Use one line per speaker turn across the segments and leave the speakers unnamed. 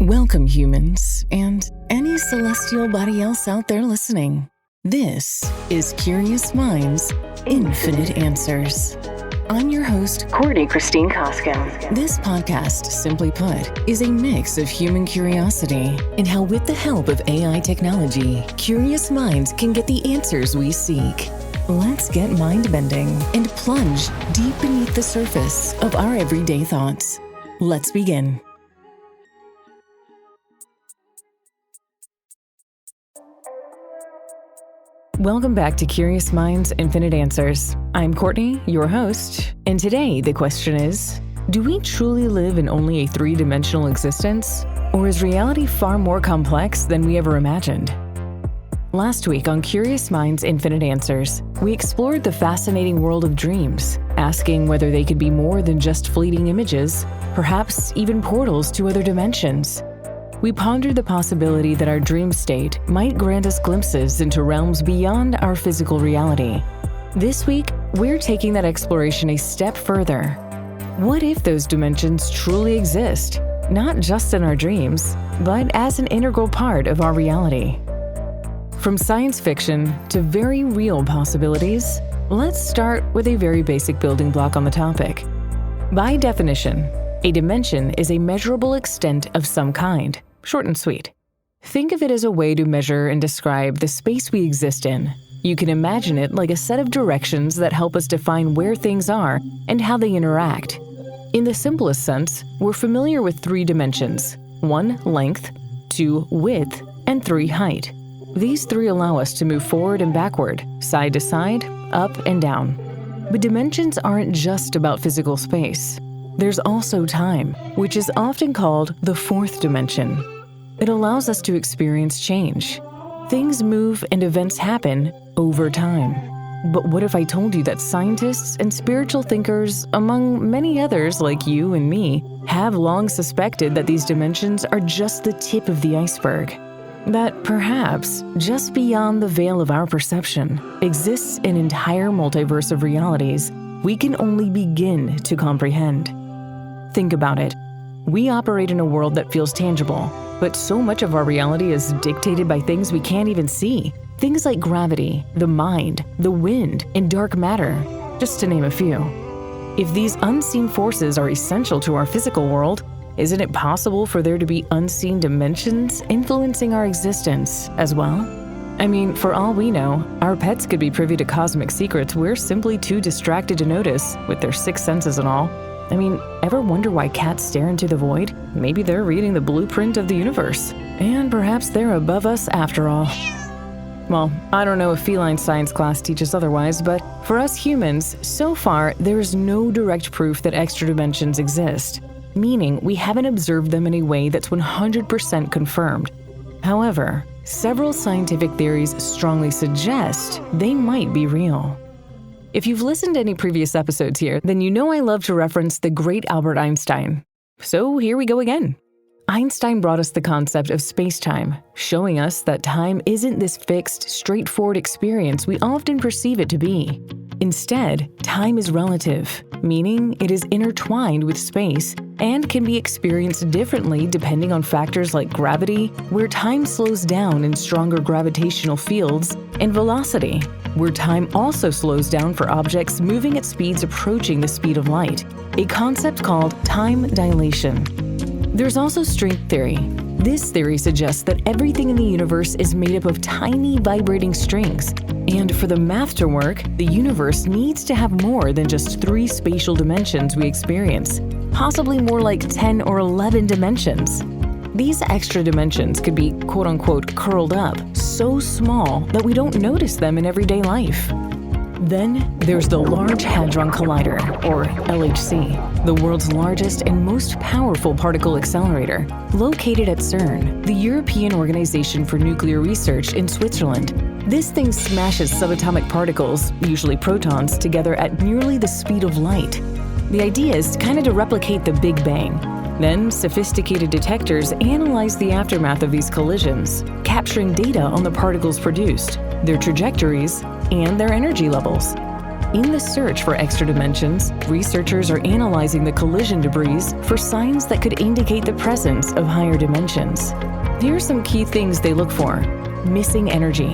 Welcome, humans, and any celestial body else out there listening. This is Curious Minds, Infinite Answers. I'm your host, Courtney Christine Costco. This podcast, simply put, is a mix of human curiosity and how, with the help of AI technology, curious minds can get the answers we seek. Let's get mind-bending and plunge deep beneath the surface of our everyday thoughts. Let's begin. Welcome back to Curious Minds, Infinite Answers. I'm Courtney, your host, and today the question is, do we truly live in only a three-dimensional existence, or is reality far more complex than we ever imagined? Last week on Curious Minds, Infinite Answers, we explored the fascinating world of dreams, asking whether they could be more than just fleeting images, perhaps even portals to other dimensions. We pondered the possibility that our dream state might grant us glimpses into realms beyond our physical reality. This week, we're taking that exploration a step further. What if those dimensions truly exist, not just in our dreams, but as an integral part of our reality? From science fiction to very real possibilities, let's start with a very basic building block on the topic. By definition, a dimension is a measurable extent of some kind. Short and sweet. Think of it as a way to measure and describe the space we exist in. You can imagine it like a set of directions that help us define where things are and how they interact. In the simplest sense, we're familiar with three dimensions: 1, length; 2, width; and 3, height. These three allow us to move forward and backward, side to side, up and down. But dimensions aren't just about physical space. There's also time, which is often called the fourth dimension. It allows us to experience change. Things move and events happen over time. But what if I told you that scientists and spiritual thinkers, among many others like you and me, have long suspected that these dimensions are just the tip of the iceberg? That perhaps, just beyond the veil of our perception, exists an entire multiverse of realities we can only begin to comprehend. Think about it. We operate in a world that feels tangible, but so much of our reality is dictated by things we can't even see. Things like gravity, the mind, the wind, and dark matter, just to name a few. If these unseen forces are essential to our physical world, isn't it possible for there to be unseen dimensions influencing our existence as well? I mean, for all we know, our pets could be privy to cosmic secrets we're simply too distracted to notice, with their sixth senses and all. I mean, ever wonder why cats stare into the void? Maybe they're reading the blueprint of the universe. And perhaps they're above us after all. Well, I don't know if feline science class teaches otherwise, but for us humans, so far, there is no direct proof that extra dimensions exist, meaning we haven't observed them in a way that's 100% confirmed. However, several scientific theories strongly suggest they might be real. If you've listened to any previous episodes here, then you know I love to reference the great Albert Einstein. So here we go again. Einstein brought us the concept of space-time, showing us that time isn't this fixed, straightforward experience we often perceive it to be. Instead, time is relative, meaning it is intertwined with space and can be experienced differently depending on factors like gravity, where time slows down in stronger gravitational fields, and velocity, where time also slows down for objects moving at speeds approaching the speed of light, a concept called time dilation. There's also string theory. This theory suggests that everything in the universe is made up of tiny vibrating strings, and for the math to work, the universe needs to have more than just 3 spatial dimensions we experience, possibly more like 10 or 11 dimensions. These extra dimensions could be quote-unquote curled up, so small that we don't notice them in everyday life. Then there's the Large Hadron Collider, or LHC, the world's largest and most powerful particle accelerator, located at CERN, the European Organization for Nuclear Research in Switzerland. This thing smashes subatomic particles, usually protons, together at nearly the speed of light. The idea is kind of to replicate the Big Bang. Then, sophisticated detectors analyze the aftermath of these collisions, capturing data on the particles produced, their trajectories, and their energy levels. In the search for extra dimensions, researchers are analyzing the collision debris for signs that could indicate the presence of higher dimensions. Here are some key things they look for. Missing energy.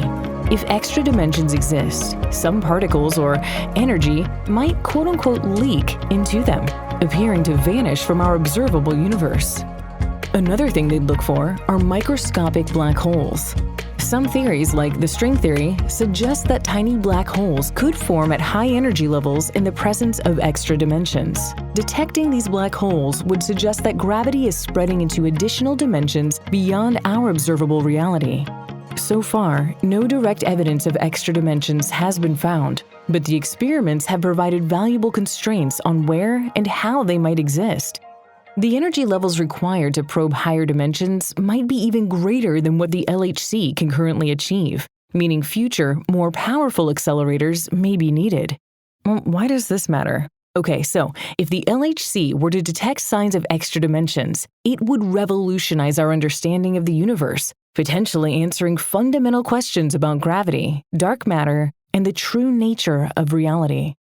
If extra dimensions exist, some particles or energy might quote-unquote leak into them, appearing to vanish from our observable universe. Another thing they'd look for are microscopic black holes. Some theories, like the string theory, suggest that tiny black holes could form at high energy levels in the presence of extra dimensions. Detecting these black holes would suggest that gravity is spreading into additional dimensions beyond our observable reality. So far, no direct evidence of extra dimensions has been found, but the experiments have provided valuable constraints on where and how they might exist. The energy levels required to probe higher dimensions might be even greater than what the LHC can currently achieve, meaning future, more powerful accelerators may be needed. Well, why does this matter? Okay, so if the LHC were to detect signs of extra dimensions, it would revolutionize our understanding of the universe, potentially answering fundamental questions about gravity, dark matter, and the true nature of reality.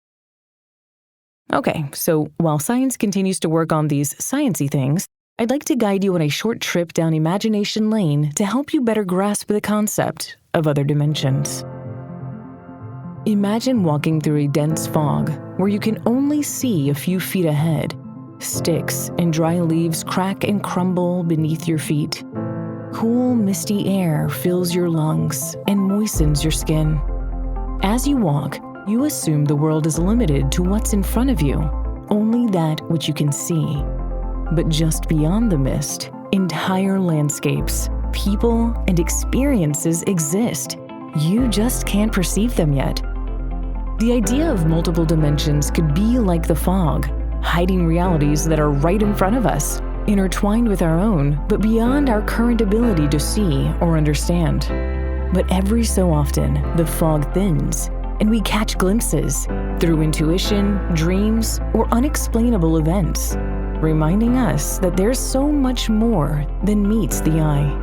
Okay, so while science continues to work on these sciencey things, I'd like to guide you on a short trip down imagination lane to help you better grasp the concept of other dimensions. Imagine walking through a dense fog where you can only see a few feet ahead. Sticks and dry leaves crack and crumble beneath your feet. Cool, misty air fills your lungs and moistens your skin. As you walk, you assume the world is limited to what's in front of you, only that which you can see. But just beyond the mist, entire landscapes, people, and experiences exist. You just can't perceive them yet. The idea of multiple dimensions could be like the fog, hiding realities that are right in front of us, intertwined with our own, but beyond our current ability to see or understand. But every so often, the fog thins, and we catch glimpses through intuition, dreams, or unexplainable events, reminding us that there's so much more than meets the eye.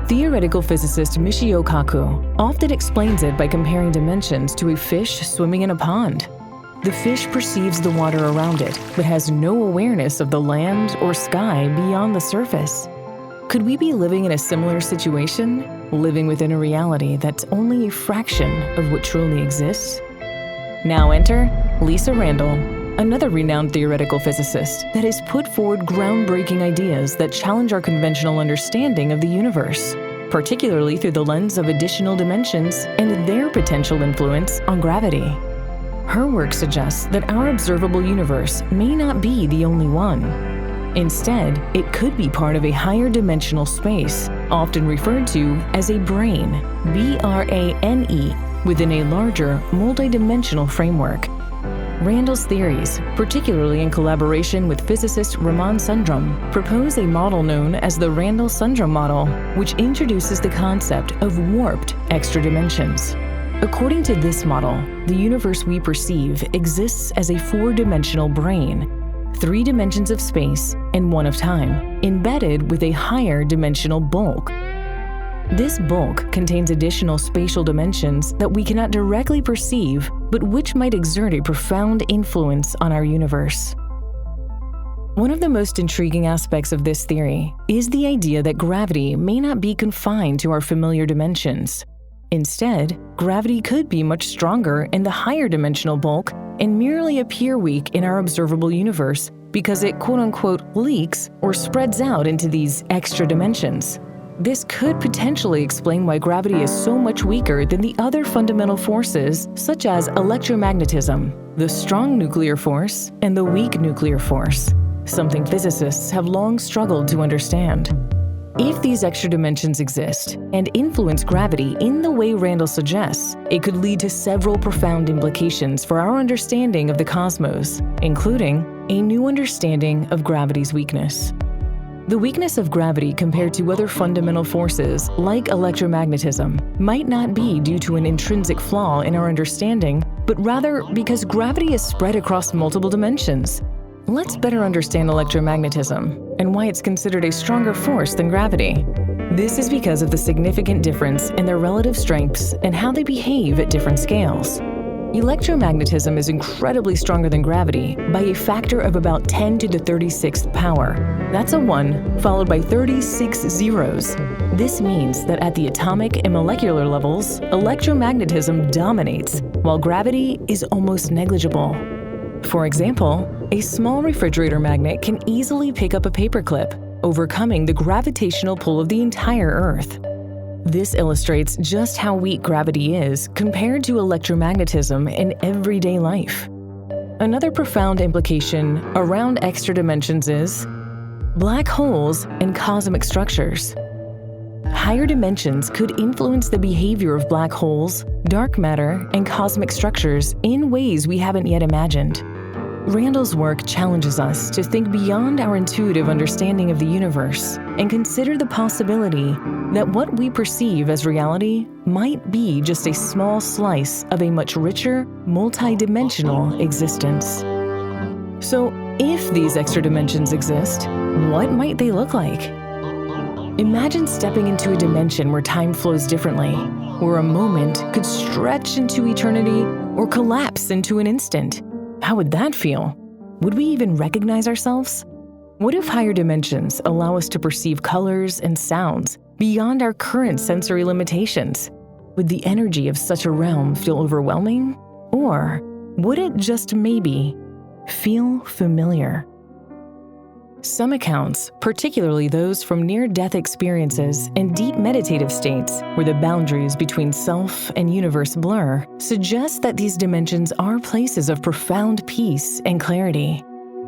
Theoretical physicist Michio Kaku often explains it by comparing dimensions to a fish swimming in a pond. The fish perceives the water around it, but has no awareness of the land or sky beyond the surface. Could we be living in a similar situation? Living within a reality that's only a fraction of what truly exists? Now enter Lisa Randall, another renowned theoretical physicist that has put forward groundbreaking ideas that challenge our conventional understanding of the universe, particularly through the lens of additional dimensions and their potential influence on gravity. Her work suggests that our observable universe may not be the only one. Instead, it could be part of a higher dimensional space, often referred to as a brane, B-R-A-N-E, within a larger, multidimensional framework. Randall's theories, particularly in collaboration with physicist Raman Sundram, propose a model known as the Randall-Sundram model, which introduces the concept of warped extra dimensions. According to this model, the universe we perceive exists as a four-dimensional brane, 3 dimensions of space and 1 of time, embedded with a higher dimensional bulk. This bulk contains additional spatial dimensions that we cannot directly perceive, but which might exert a profound influence on our universe. One of the most intriguing aspects of this theory is the idea that gravity may not be confined to our familiar dimensions. Instead, gravity could be much stronger in the higher dimensional bulk and merely appear weak in our observable universe because it quote-unquote leaks or spreads out into these extra dimensions. This could potentially explain why gravity is so much weaker than the other fundamental forces such as electromagnetism, the strong nuclear force, and the weak nuclear force, something physicists have long struggled to understand. If these extra dimensions exist and influence gravity in the way Randall suggests, it could lead to several profound implications for our understanding of the cosmos, including a new understanding of gravity's weakness. The weakness of gravity compared to other fundamental forces like electromagnetism might not be due to an intrinsic flaw in our understanding, but rather because gravity is spread across multiple dimensions. Let's better understand electromagnetism and why it's considered a stronger force than gravity. This is because of the significant difference in their relative strengths and how they behave at different scales. Electromagnetism is incredibly stronger than gravity by a factor of about 10 to the 36th power. That's a 1 followed by 36 zeros. This means that at the atomic and molecular levels, electromagnetism dominates, while gravity is almost negligible. For example, a small refrigerator magnet can easily pick up a paperclip, overcoming the gravitational pull of the entire Earth. This illustrates just how weak gravity is compared to electromagnetism in everyday life. Another profound implication around extra dimensions is black holes and cosmic structures. Higher dimensions could influence the behavior of black holes, dark matter, and cosmic structures in ways we haven't yet imagined. Randall's work challenges us to think beyond our intuitive understanding of the universe and consider the possibility that what we perceive as reality might be just a small slice of a much richer, multidimensional existence. So, if these extra dimensions exist, what might they look like? Imagine stepping into a dimension where time flows differently, where a moment could stretch into eternity or collapse into an instant. How would that feel? Would we even recognize ourselves? What if higher dimensions allow us to perceive colors and sounds beyond our current sensory limitations? Would the energy of such a realm feel overwhelming? Or would it just maybe feel familiar? Some accounts, particularly those from near-death experiences and deep meditative states where the boundaries between self and universe blur, suggest that these dimensions are places of profound peace and clarity,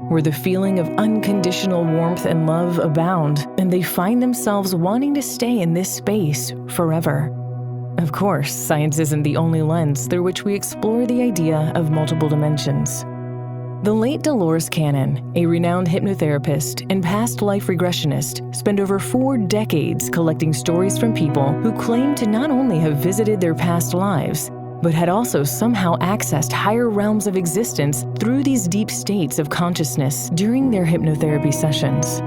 where the feeling of unconditional warmth and love abound, and they find themselves wanting to stay in this space forever. Of course, science isn't the only lens through which we explore the idea of multiple dimensions. The late Dolores Cannon, a renowned hypnotherapist and past life regressionist, spent over 4 decades collecting stories from people who claimed to not only have visited their past lives, but had also somehow accessed higher realms of existence through these deep states of consciousness during their hypnotherapy sessions.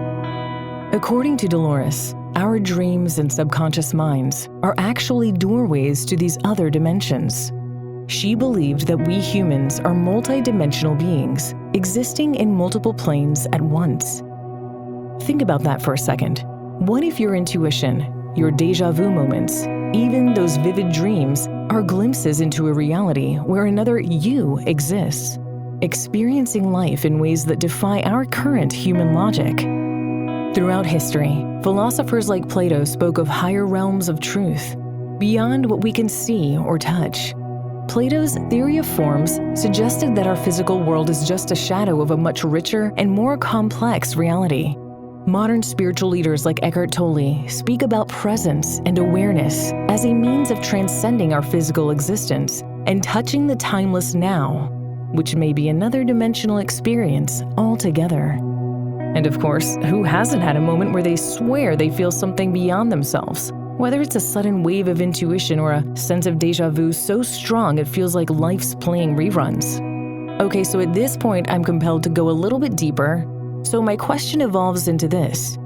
According to Dolores, our dreams and subconscious minds are actually doorways to these other dimensions. She believed that we humans are multidimensional beings, existing in multiple planes at once. Think about that for a second. What if your intuition, your déjà vu moments, even those vivid dreams, are glimpses into a reality where another you exists, experiencing life in ways that defy our current human logic? Throughout history, philosophers like Plato spoke of higher realms of truth, beyond what we can see or touch. Plato's theory of forms suggested that our physical world is just a shadow of a much richer and more complex reality. Modern spiritual leaders like Eckhart Tolle speak about presence and awareness as a means of transcending our physical existence and touching the timeless now, which may be another dimensional experience altogether. And of course, who hasn't had a moment where they swear they feel something beyond themselves? Whether it's a sudden wave of intuition or a sense of déjà vu so strong it feels like life's playing reruns. Okay, so at this point I'm compelled to go a little bit deeper, so my question evolves into this.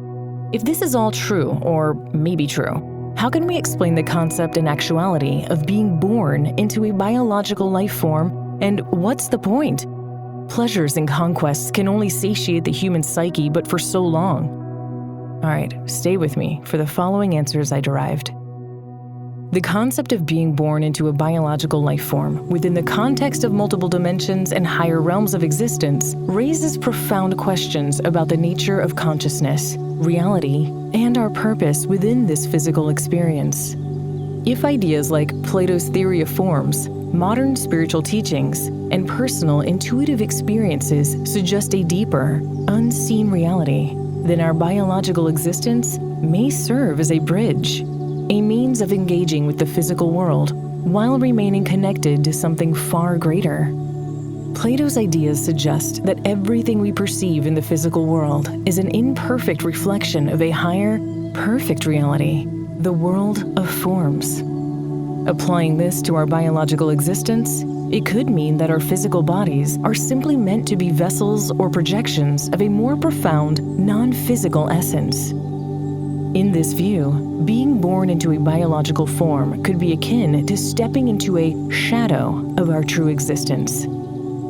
If this is all true, or maybe true, how can we explain the concept and actuality of being born into a biological life form, and what's the point? Pleasures and conquests can only satiate the human psyche, but for so long. All right, stay with me for the following answers I derived. The concept of being born into a biological life form within the context of multiple dimensions and higher realms of existence raises profound questions about the nature of consciousness, reality, and our purpose within this physical experience. If ideas like Plato's theory of forms, modern spiritual teachings, and personal intuitive experiences suggest a deeper, unseen reality, then our biological existence may serve as a bridge, a means of engaging with the physical world while remaining connected to something far greater. Plato's ideas suggest that everything we perceive in the physical world is an imperfect reflection of a higher, perfect reality, the world of forms. Applying this to our biological existence, it could mean that our physical bodies are simply meant to be vessels or projections of a more profound, non-physical essence. In this view, being born into a biological form could be akin to stepping into a shadow of our true existence,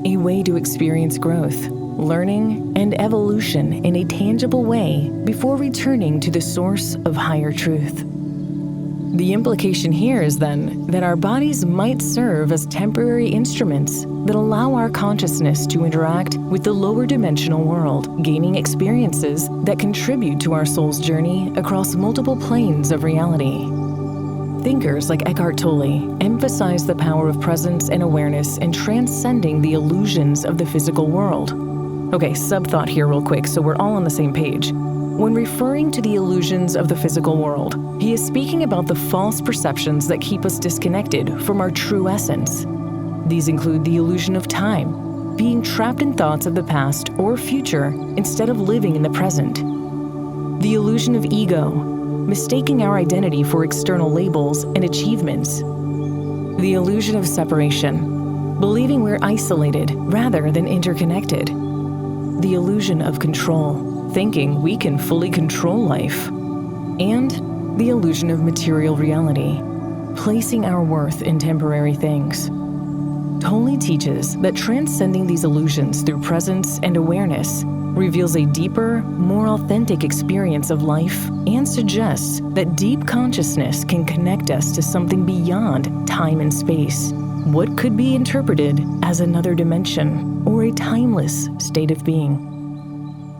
a way to experience growth, learning, and evolution in a tangible way before returning to the source of higher truth. The implication here is then that our bodies might serve as temporary instruments that allow our consciousness to interact with the lower dimensional world, gaining experiences that contribute to our soul's journey across multiple planes of reality. Thinkers like Eckhart Tolle emphasize the power of presence and awareness in transcending the illusions of the physical world. Okay, sub-thought here real quick so we're all on the same page. When referring to the illusions of the physical world, he is speaking about the false perceptions that keep us disconnected from our true essence. These include the illusion of time, being trapped in thoughts of the past or future instead of living in the present. The illusion of ego, mistaking our identity for external labels and achievements. The illusion of separation, believing we're isolated rather than interconnected. The illusion of control, thinking we can fully control life. And the illusion of material reality, placing our worth in temporary things. Tolle teaches that transcending these illusions through presence and awareness reveals a deeper, more authentic experience of life and suggests that deep consciousness can connect us to something beyond time and space, what could be interpreted as another dimension or a timeless state of being.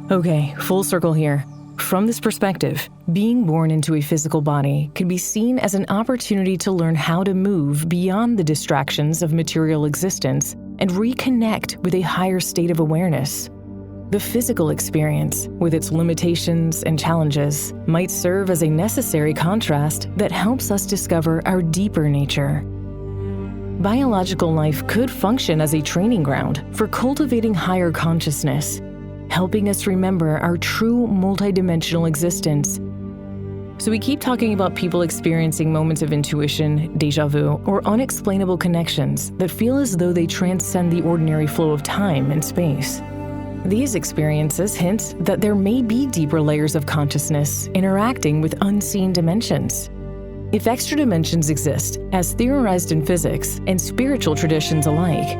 Okay, full circle here. From this perspective, being born into a physical body could be seen as an opportunity to learn how to move beyond the distractions of material existence and reconnect with a higher state of awareness. The physical experience, with its limitations and challenges, might serve as a necessary contrast that helps us discover our deeper nature. Biological life could function as a training ground for cultivating higher consciousness, helping us remember our true multidimensional existence. So we keep talking about people experiencing moments of intuition, déjà vu, or unexplainable connections that feel as though they transcend the ordinary flow of time and space. These experiences hint that there may be deeper layers of consciousness interacting with unseen dimensions. If extra dimensions exist, as theorized in physics and spiritual traditions alike,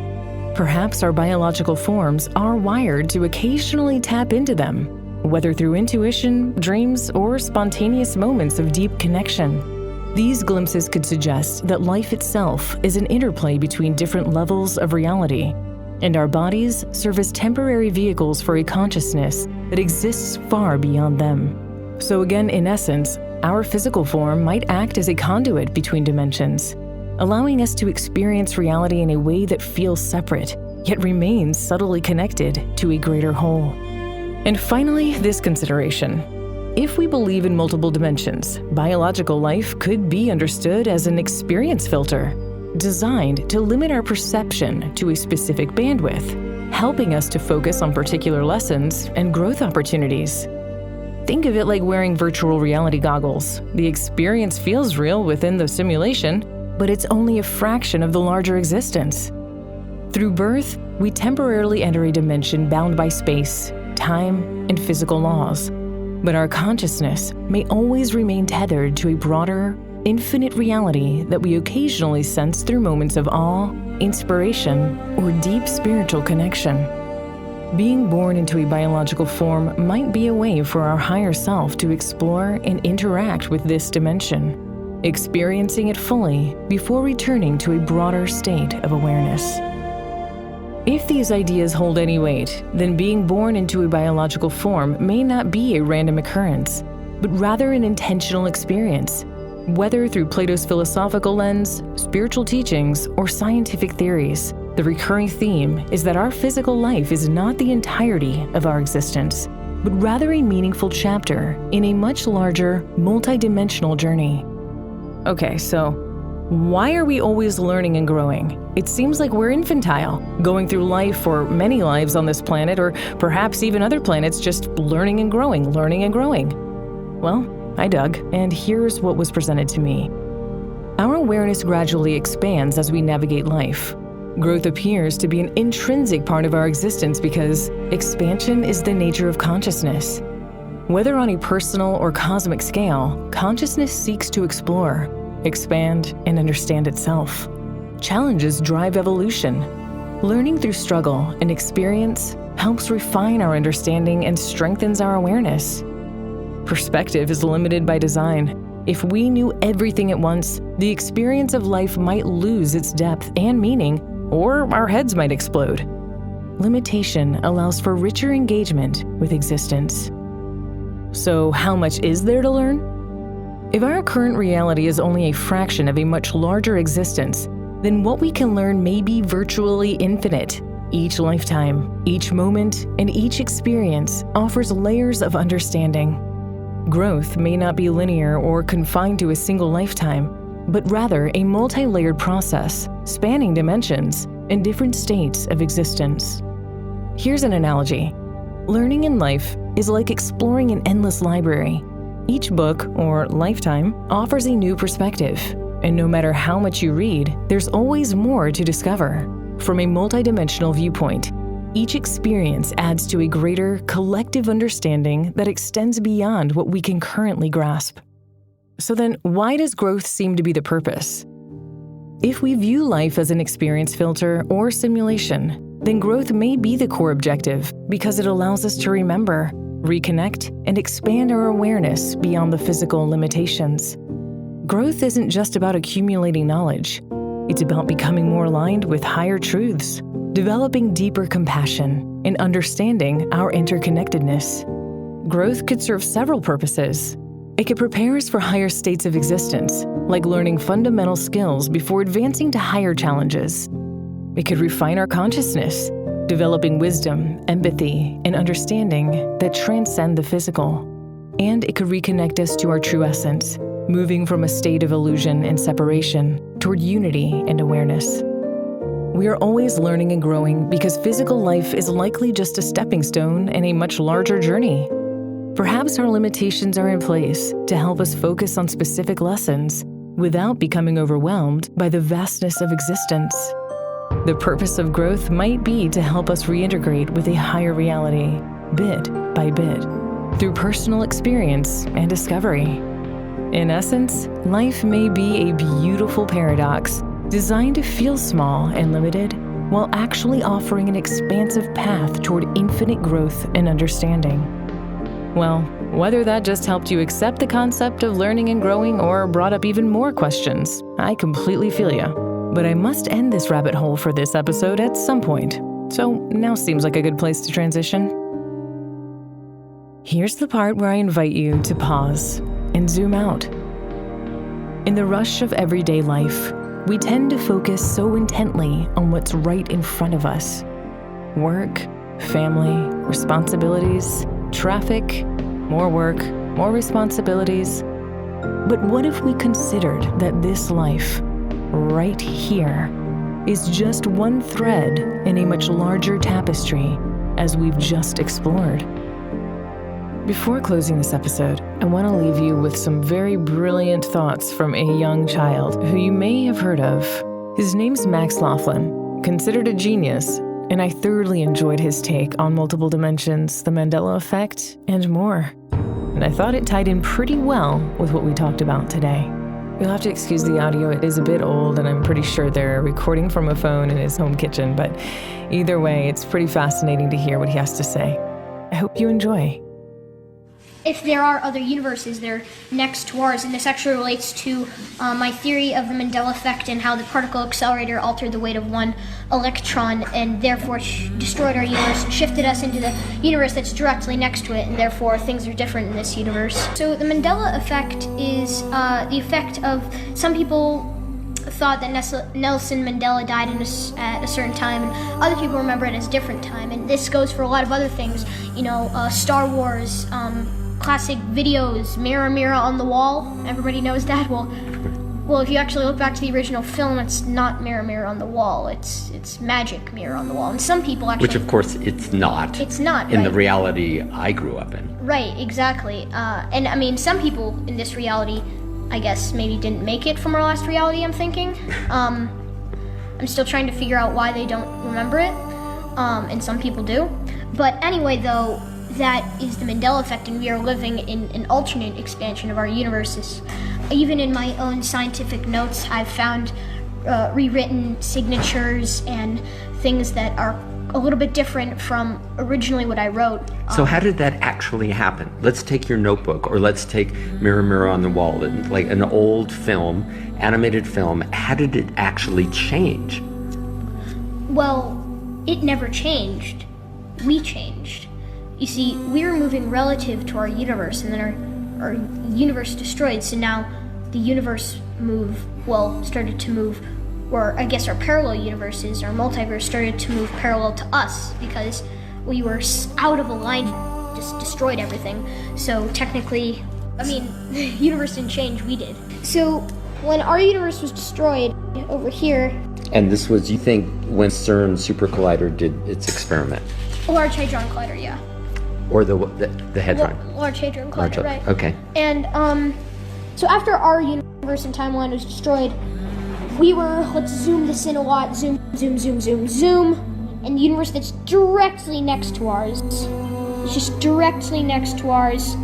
perhaps our biological forms are wired to occasionally tap into them, whether through intuition, dreams, or spontaneous moments of deep connection. These glimpses could suggest that life itself is an interplay between different levels of reality, and our bodies serve as temporary vehicles for a consciousness that exists far beyond them. So again, in essence, our physical form might act as a conduit between dimensions, allowing us to experience reality in a way that feels separate, yet remains subtly connected to a greater whole. And finally, this consideration. If we believe in multiple dimensions, biological life could be understood as an experience filter, designed to limit our perception to a specific bandwidth, helping us to focus on particular lessons and growth opportunities. Think of it like wearing virtual reality goggles. The experience feels real within the simulation, but it's only a fraction of the larger existence. Through birth, we temporarily enter a dimension bound by space, time, and physical laws. But our consciousness may always remain tethered to a broader, infinite reality that we occasionally sense through moments of awe, inspiration, or deep spiritual connection. Being born into a biological form might be a way for our higher self to explore and interact with this dimension, experiencing it fully before returning to a broader state of awareness. If these ideas hold any weight, then being born into a biological form may not be a random occurrence, but rather an intentional experience, whether through Plato's philosophical lens, spiritual teachings, or scientific theories. The recurring theme is that our physical life is not the entirety of our existence, but rather a meaningful chapter in a much larger, multidimensional journey. Okay, so why are we always learning and growing? It seems like we're infantile, going through life or many lives on this planet, or perhaps even other planets, just learning and growing, learning and growing. Well, I dug, and here's what was presented to me. Our awareness gradually expands as we navigate life. Growth appears to be an intrinsic part of our existence because expansion is the nature of consciousness. Whether on a personal or cosmic scale, consciousness seeks to explore, expand, and understand itself. Challenges drive evolution. Learning through struggle and experience helps refine our understanding and strengthens our awareness. Perspective is limited by design. If we knew everything at once, the experience of life might lose its depth and meaning, or our heads might explode. Limitation allows for richer engagement with existence. So, how much is there to learn? If our current reality is only a fraction of a much larger existence, then what we can learn may be virtually infinite. Each lifetime, each moment, and each experience offers layers of understanding. Growth may not be linear or confined to a single lifetime, but rather a multi-layered process spanning dimensions and different states of existence. Here's an analogy. Learning in life is like exploring an endless library. Each book, or lifetime, offers a new perspective, and no matter how much you read, there's always more to discover. From a multidimensional viewpoint, each experience adds to a greater collective understanding that extends beyond what we can currently grasp. So then, why does growth seem to be the purpose? If we view life as an experience filter or simulation, then growth may be the core objective because it allows us to remember, reconnect, and expand our awareness beyond the physical limitations. Growth isn't just about accumulating knowledge. It's about becoming more aligned with higher truths, developing deeper compassion, and understanding our interconnectedness. Growth could serve several purposes. It could prepare us for higher states of existence, like learning fundamental skills before advancing to higher challenges. It could refine our consciousness, developing wisdom, empathy, and understanding that transcend the physical. And it could reconnect us to our true essence, moving from a state of illusion and separation toward unity and awareness. We are always learning and growing because physical life is likely just a stepping stone in a much larger journey. Perhaps our limitations are in place to help us focus on specific lessons without becoming overwhelmed by the vastness of existence. The purpose of growth might be to help us reintegrate with a higher reality, bit by bit, through personal experience and discovery. In essence, life may be a beautiful paradox designed to feel small and limited while actually offering an expansive path toward infinite growth and understanding. Well, whether that just helped you accept the concept of learning and growing or brought up even more questions, I completely feel you. But I must end this rabbit hole for this episode at some point, so now seems like a good place to transition. Here's the part where I invite you to pause and zoom out. In the rush of everyday life, we tend to focus so intently on what's right in front of us. Work, family, responsibilities, traffic, more work, more responsibilities. But what if we considered that this life, right here, is just one thread in a much larger tapestry as we've just explored? Before closing this episode, I want to leave you with some very brilliant thoughts from a young child who you may have heard of. His name's Max Laughlin, considered a genius, and I thoroughly enjoyed his take on multiple dimensions, the Mandela effect, and more. And I thought it tied in pretty well with what we talked about today. You'll have to excuse the audio, it is a bit old, and I'm pretty sure they're recording from a phone in his home kitchen, but either way, it's pretty fascinating to hear what he has to say. I hope you enjoy.
If there are other universes, they're next to ours, and this actually relates to my theory of the Mandela effect and how the particle accelerator altered the weight of one electron and therefore destroyed our universe and shifted us into the universe that's directly next to it, and therefore things are different in this universe. So the Mandela effect is the effect of some people thought that Nelson Mandela died at a certain time, and other people remember it as a different time, and this goes for a lot of other things, Star Wars, classic videos, Mirror, Mirror on the Wall. Everybody knows that. Well, if you actually look back to the original film, it's not Mirror, Mirror on the Wall. It's Magic Mirror on the Wall. And some people actually...
Which, of course, it's not.
It's not,
in
right.
The reality I grew up in.
Right, exactly. And, I mean, some people in this reality, I guess, maybe didn't make it from our last reality, I'm thinking. I'm still trying to figure out why they don't remember it. And some people do. But anyway, though, that is the Mandela effect, and we are living in an alternate expansion of our universes. Even in my own scientific notes, I've found rewritten signatures and things that are a little bit different from originally what I wrote.
So how did that actually happen? Let's take your notebook, or let's take Mirror, Mirror on the Wall, like an old film, animated film. How did it actually change?
Well, it never changed. We changed. You see, we were moving relative to our universe, and then our universe destroyed, so now the universe started to move, or I guess our parallel universes, our multiverse started to move parallel to us because we were out of alignment, just destroyed everything. So technically, the universe didn't change, we did. So when our universe was destroyed over here.
And this was, you think, when CERN Super Collider did its experiment?
Large Hadron Collider, yeah.
Or the Hadron?
Large Hadron Collider, right.
Okay.
And so after our universe and timeline was destroyed, we were, let's zoom this in a lot, zoom, zoom, zoom, zoom, zoom, and the universe that's directly next to ours, it's just directly next to ours.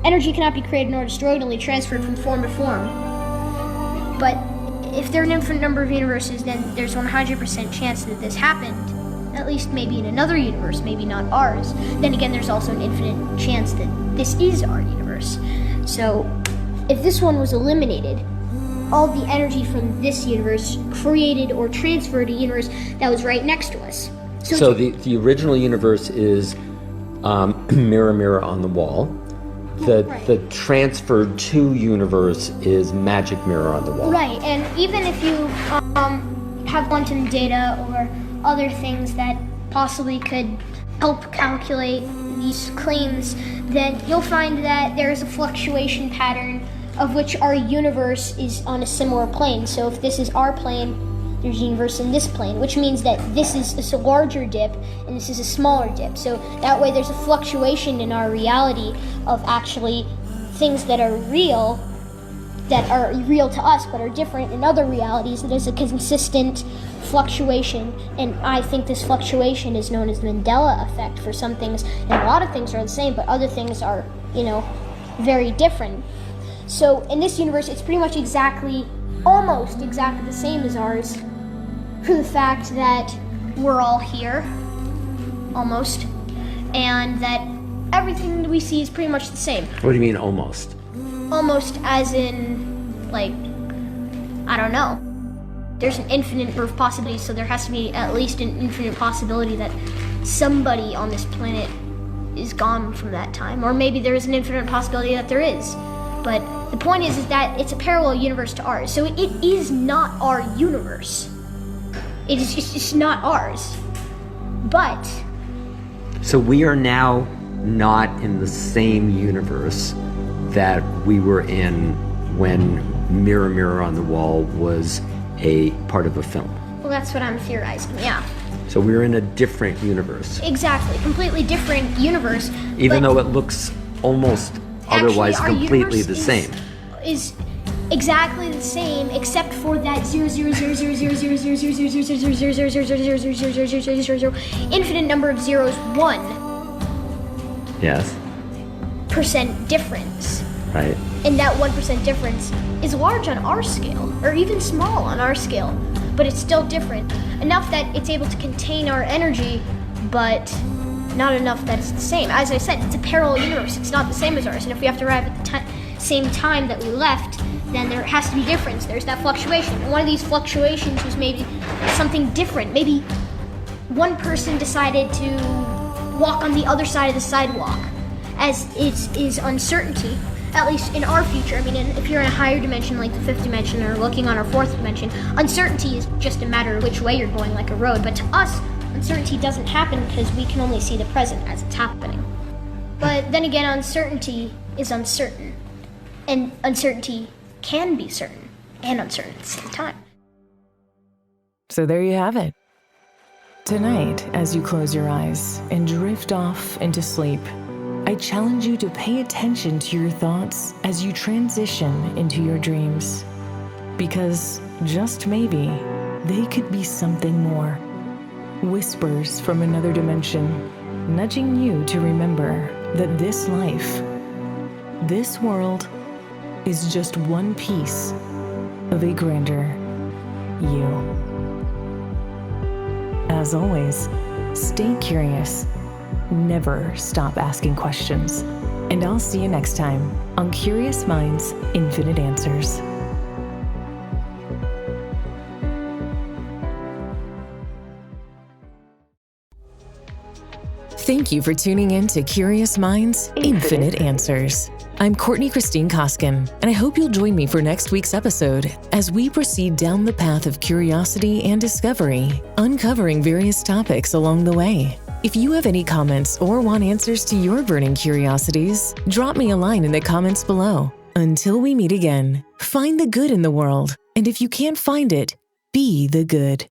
Energy cannot be created nor destroyed, only transferred from form to form. But if there are an infinite number of universes, then there's 100% chance that this happened, at least maybe in another universe, maybe not ours. Then again, there's also an infinite chance that this is our universe. So if this one was eliminated, all the energy from this universe created or transferred a universe that was right next to us.
So the original universe is Mirror, Mirror on the Wall. The transferred to universe is Magic Mirror on the Wall.
Right, and even if you have quantum data or other things that possibly could help calculate these claims, then you'll find that there is a fluctuation pattern of which our universe is on a similar plane. So if this is our plane, there's a universe in this plane, which means that this is a larger dip and this is a smaller dip. So that way there's a fluctuation in our reality of actually things that are real to us but are different in other realities. There's a consistent fluctuation, and I think this fluctuation is known as the Mandela effect for some things, and a lot of things are the same, but other things are, very different. So in this universe, it's pretty much almost exactly the same as ours, for the fact that we're all here, almost, and that everything that we see is pretty much the same.
What do you mean almost?
Almost as in, I don't know. There's an infinite number of possibilities, so there has to be at least an infinite possibility that somebody on this planet is gone from that time. Or maybe there is an infinite possibility that there is. But the point is that it's a parallel universe to ours. So it is not our universe. It's just not ours. But...
So we are now not in the same universe that we were in when Mirror, Mirror on the Wall was a part of a film.
Well, that's what I'm theorizing, yeah.
So we're in a different universe.
Exactly, completely different universe.
Even though it looks almost otherwise completely the same.
Is exactly the same, except for that 0.00000000000000000000000 infinite number of zeros, 1%.
Yes.
Difference.
Right.
And that 1% difference is large on our scale, or even small on our scale, but it's still different. Enough that it's able to contain our energy, but not enough that it's the same. As I said, it's a parallel universe. It's not the same as ours. And if we have to arrive at the same time that we left, then there has to be difference. There's that fluctuation. And one of these fluctuations was maybe something different. Maybe one person decided to walk on the other side of the sidewalk, as it is uncertainty, at least in our future. If you're in a higher dimension like the fifth dimension or looking on our fourth dimension, uncertainty is just a matter of which way you're going, like a road. But to us, uncertainty doesn't happen because we can only see the present as it's happening. But then again, uncertainty is uncertain. And uncertainty can be certain and uncertain at the same time.
So there you have it. Tonight, as you close your eyes and drift off into sleep, I challenge you to pay attention to your thoughts as you transition into your dreams. Because just maybe, they could be something more. Whispers from another dimension, nudging you to remember that this life, this world, is just one piece of a grander you. As always, stay curious. Never stop asking questions. And I'll see you next time on Curious Minds, Infinite Answers. Thank you for tuning in to Curious Minds, Infinite Answers. I'm Courtney Christine Koskin, and I hope you'll join me for next week's episode as we proceed down the path of curiosity and discovery, uncovering various topics along the way. If you have any comments or want answers to your burning curiosities, drop me a line in the comments below. Until we meet again, find the good in the world, and if you can't find it, be the good.